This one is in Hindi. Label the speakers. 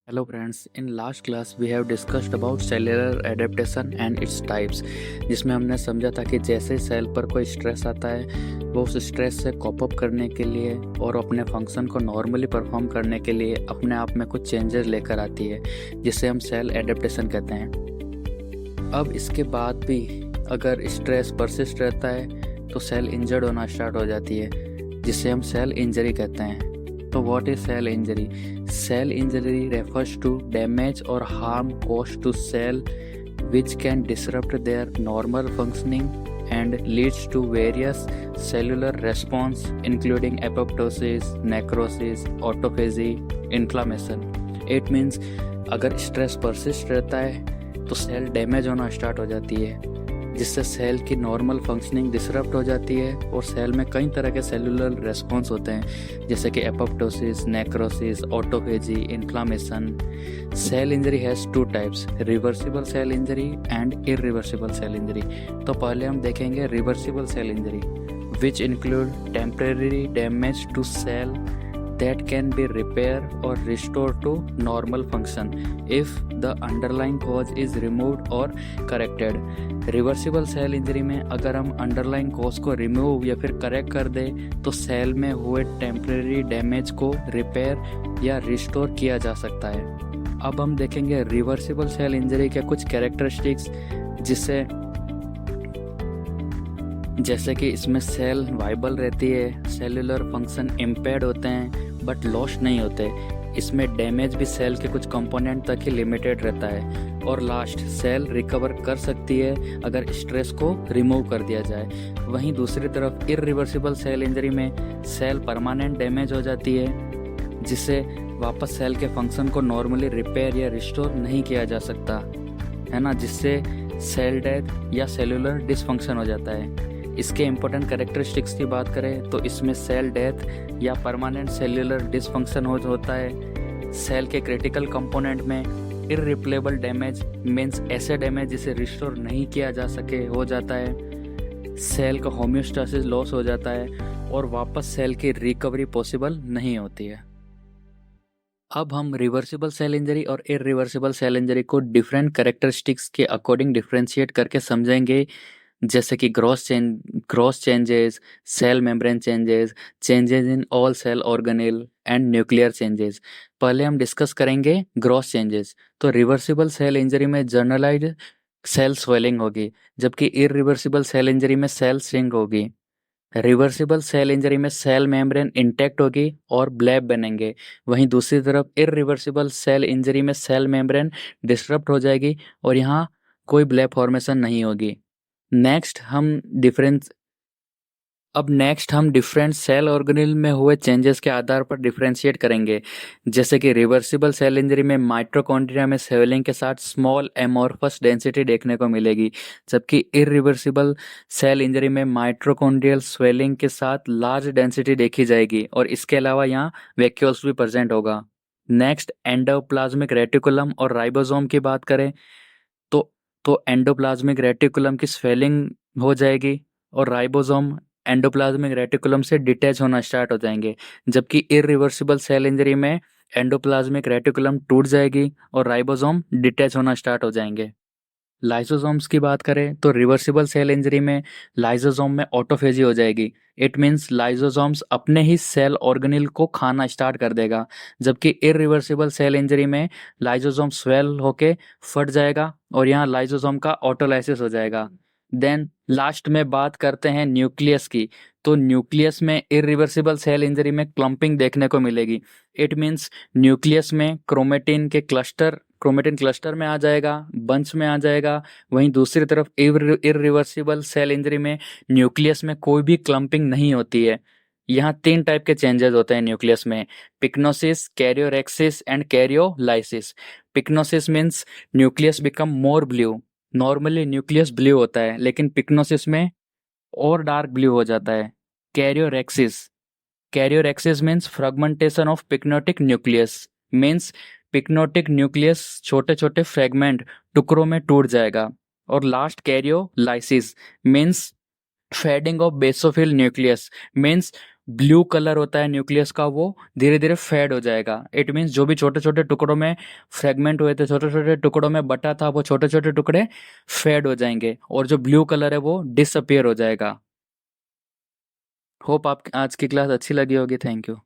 Speaker 1: Hello friends, in last class we have discussed about cellular adaptation and its types, जिसमें हमने समझा था कि जैसे सेल पर कोई स्ट्रेस आता है वो उस स्ट्रेस से कॉप अप करने के लिए और अपने फंक्शन को नॉर्मली परफॉर्म करने के लिए अपने आप में कुछ चेंजेस लेकर आती है, जिसे हम सेल एडेप्टेशन कहते हैं। अब इसके बाद भी अगर स्ट्रेस परसिस्ट रहता है तो सेल इंजर्ड होना स्टार्ट हो जाती है, जिसे हम सेल इंजरी कहते हैं। तो what is cell injury? Cell injury refers to damage or harm caused to cell which can disrupt their normal functioning and leads to various cellular response including apoptosis, necrosis, autophagy, inflammation. It means अगर स्ट्रेस परसिस्ट रहता है तो सेल डैमेज होना स्टार्ट हो जाती है, जिससे सेल की नॉर्मल फंक्शनिंग डिसरप्ट हो जाती है और सेल में कई तरह के सेलुलर रेस्पॉन्स होते हैं, जैसे कि apoptosis, necrosis, autophagy, inflammation. Cell injury has two types, reversible cell injury and irreversible cell injury. तो पहले हम देखेंगे reversible cell injury, which include temporary damage to cell that can be repaired or restored to normal function if the underlying cause is removed or corrected. Reversible cell injury में अगर हम अंडरलाइन कॉज को रिमूव या फिर करेक्ट कर दे तो सेल में हुए टेम्परेरी डैमेज को रिपेयर या रिस्टोर किया जा सकता है। अब हम देखेंगे रिवर्सिबल सेल इंजरी के कुछ कैरेक्टरिस्टिक्स, जैसे कि इसमें सेल वाइबल रहती है, सेलुलर फंक्शन इम्पेयर्ड होते हैं बट लॉस्ट नहीं होते, इसमें डैमेज भी सेल के कुछ कंपोनेंट तक ही लिमिटेड रहता है, और लास्ट सेल रिकवर कर सकती है अगर स्ट्रेस को रिमूव कर दिया जाए। वहीं दूसरी तरफ इरिवर्सिबल सेल इंजरी में सेल परमानेंट डैमेज हो जाती है, जिससे वापस सेल के फंक्शन को नॉर्मली रिपेयर या रिस्टोर नहीं किया जा सकता है ना, जिससे सेल डेथ या सेलुलर डिसफंक्शन हो जाता है। इसके इम्पोर्टेंट कैरेक्टरिस्टिक्स की बात करें तो इसमें सेल डेथ या परमानेंट सेल्युलर डिसफंक्शन होता है। सेल के क्रिटिकल कंपोनेंट में इररिप्लेबल डैमेज मीन्स ऐसे डैमेज जिसे रिस्टोर नहीं किया जा सके हो जाता है। सेल का होम्योस्टेसिस लॉस हो जाता है और वापस सेल की रिकवरी पॉसिबल नहीं होती है। अब हम रिवर्सिबल सेल इंजरी और इरिवर्सिबल सेल इंजरी को डिफरेंट कैरेक्टरिस्टिक्स के अकॉर्डिंग डिफरेंशिएट करके समझेंगे, जैसे कि gross changes, cell membrane changes, changes in all cell organelle and nuclear changes. पहले हम डिस्कस करेंगे ग्रॉस चेंजेस। तो रिवर्सिबल सेल इंजरी में जनरलाइज्ड सेल स्वेलिंग होगी, जबकि इरिवर्सिबल सेल इंजरी में सेल श्रिंक होगी। रिवर्सिबल सेल इंजरी में सेल मेम्ब्रेन इंटैक्ट होगी और ब्लेब बनेंगे, वहीं दूसरी तरफ इरिवर्सिबल सेल इंजरी में सेल मेम्ब्रेन डिस्टर्ब हो जाएगी और यहाँ कोई ब्लेब फॉर्मेशन नहीं होगी। नेक्स्ट हम डिफरेंट सेल ऑर्गेनेल में हुए चेंजेस के आधार पर डिफरेंशिएट करेंगे, जैसे कि रिवर्सिबल सेल इंजरी में माइटोकॉन्ड्रिया में स्वेलिंग के साथ स्मॉल एमॉर्फस डेंसिटी देखने को मिलेगी, जबकि इरिवर्सिबल सेल इंजरी में माइटोकॉन्ड्रियल स्वेलिंग के साथ लार्ज डेंसिटी देखी जाएगी और इसके अलावा यहाँ वैक्यूल्स भी प्रेजेंट होगा। नेक्स्ट एंडोप्लाज्मिक रेटिकुलम और राइबोसोम की बात करें तो एंडोप्लाज्मिक रेटिकुलम की स्वेलिंग हो जाएगी और राइबोसोम एंडोप्लाज्मिक रेटिकुलम से डिटैच होना स्टार्ट हो जाएंगे, जबकि इरिवर्सिबल सेल इंजरी में एंडोप्लाज्मिक रेटिकुलम टूट जाएगी और राइबोसोम डिटैच होना स्टार्ट हो जाएंगे। लाइसोसोम्स की बात करें तो रिवर्सिबल सेल इंजरी में लाइसोसोम में ऑटोफेजी हो जाएगी। इट मीन्स लाइसोसोम्स अपने ही सेल ऑर्गेनेल को खाना स्टार्ट कर देगा, जबकि इरिवर्सिबल सेल इंजरी में लाइसोसोम स्वेल होके फट जाएगा और यहाँ लाइसोसोम का ऑटोलाइसिस हो जाएगा। देन लास्ट में बात करते हैं न्यूक्लियस की। तो न्यूक्लियस में इरिवर्सिबल सेल इंजरी में क्लम्पिंग देखने को मिलेगी। इट मीन्स न्यूक्लियस में क्रोमेटिन क्लस्टर में आ जाएगा, बंच में आ जाएगा। वहीं दूसरी तरफ इरिवर्सिबल सेल इंजरी में न्यूक्लियस में कोई भी क्लम्पिंग नहीं होती है। यहाँ 3 टाइप के चेंजेस होते हैं न्यूक्लियस में, pyknosis, karyorrhexis and karyolysis. Pyknosis means nucleus become more blue. Normally nucleus blue होता है लेकिन पिक्नोसिस में और डार्क ब्लू हो जाता है। Karyorrhexis means fragmentation of pyknotic nucleus, means pyknotic nucleus छोटे छोटे फ्रेगमेंट टुकड़ों में टूट जाएगा। और last karyolysis means fading of basophil nucleus, means blue colour होता है न्यूक्लियस का, वो धीरे धीरे फेड हो जाएगा। इट मीन्स जो भी छोटे छोटे टुकड़ों में फ्रेगमेंट हुए थे, छोटे छोटे टुकड़ों में बटा था, वो छोटे छोटे टुकड़े फेड हो जाएंगे और जो ब्लू कलर है वो डिसअपियर हो जाएगा। होप आप आज की क्लास अच्छी लगी होगी। Thank you.